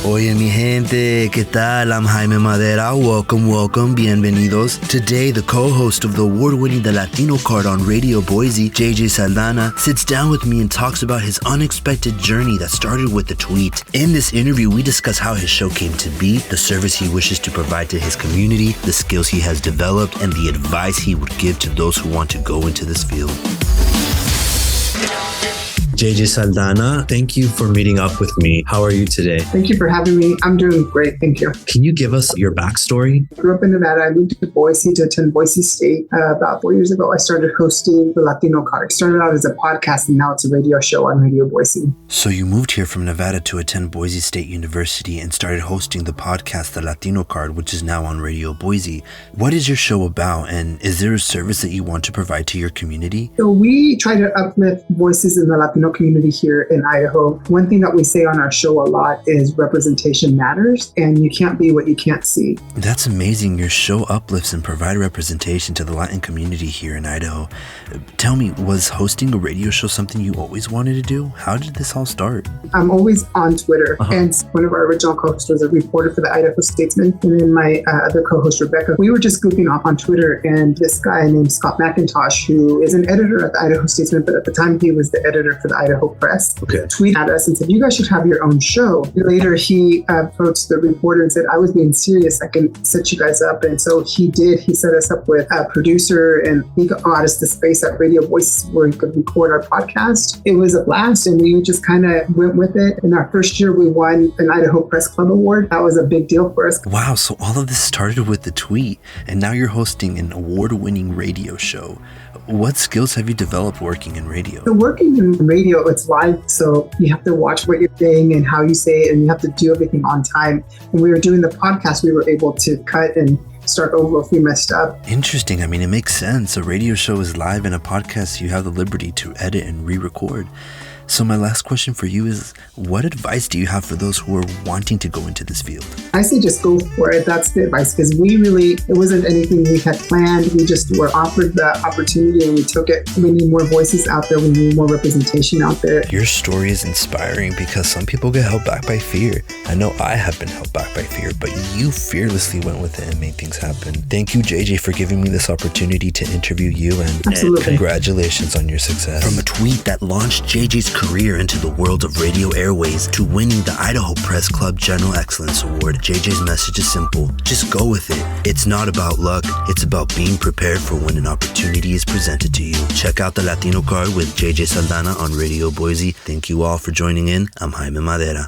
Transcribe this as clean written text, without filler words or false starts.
Oye mi gente, ¿qué tal? I'm Jaime Madera. Welcome, bienvenidos. Today, the co-host of the award-winning The Latino Card on Radio Boise, JJ Saldana, sits down with me and talks about his unexpected journey that started with a tweet. In this interview, we discuss how his show came to be, the service he wishes to provide to his community, the skills he has developed, and the advice he would give to those who want to go into this field. JJ Saldana, thank you for meeting up with me. How are you today? Thank you for having me. I'm doing great. Thank you. Can you give us your backstory? I grew up in Nevada. I moved to Boise to attend Boise State about 4 years ago. I started hosting the Latino Card. It started out as a podcast and now it's a radio show on Radio Boise. So you moved here from Nevada to attend Boise State University and started hosting the podcast The Latino Card, which is now on Radio Boise. What is your show about, and is there a service that you want to provide to your community? So we try to uplift voices in the Latino community here in Idaho. One thing that we say on our show a lot is representation matters, and you can't be what you can't see. That's amazing. Your show uplifts and provide representation to the Latin community here in Idaho. Tell me, was hosting a radio show something you always wanted to do? How did this all start? I'm always on Twitter, and one of our original co-hosts was a reporter for the Idaho Statesman, and then my other co-host, Rebecca, we were just goofing off on Twitter, and this guy named Scott McIntosh, who is an editor at the Idaho Statesman, but at the time he was the editor for the Idaho Press, tweeted at us and said, you guys should have your own show. Later, he approached the reporter and said, I was being serious. I can set you guys up. And so he did. He set us up with a producer, and he got us the space at Radio Voice where he could record our podcast. It was a blast, and we just kind of went with it. In our first year, we won an Idaho Press Club Award. That was a big deal for us. Wow, so all of this started with the tweet, and now you're hosting an award-winning radio show. What skills have you developed working in radio? So working in radio, it's live, so you have to watch what you're saying and how you say it, and you have to do everything on time. When we were doing the podcast, we were able to cut and start over if we messed up. Interesting. I mean, it makes sense. A radio show is live, and a podcast, you have the liberty to edit and re-record. So my last question for you is, what advice do you have for those who are wanting to go into this field? I say just go for it. That's the advice, because it wasn't anything we had planned. We just were offered the opportunity and we took it. We need more voices out there. We need more representation out there. Your story is inspiring because some people get held back by fear. I know I have been held back by fear, but you fearlessly went with it and made things happen. Thank you, JJ, for giving me this opportunity to interview you, and congratulations on your success. From a tweet that launched JJ's career into the world of radio airways to winning the Idaho Press Club General Excellence Award, JJ's message is simple. Just go with it. It's not about luck. It's about being prepared for when an opportunity is presented to you. Check out the Latino Card with JJ Saldana on Radio Boise. Thank you all for joining in. I'm Jaime Madera.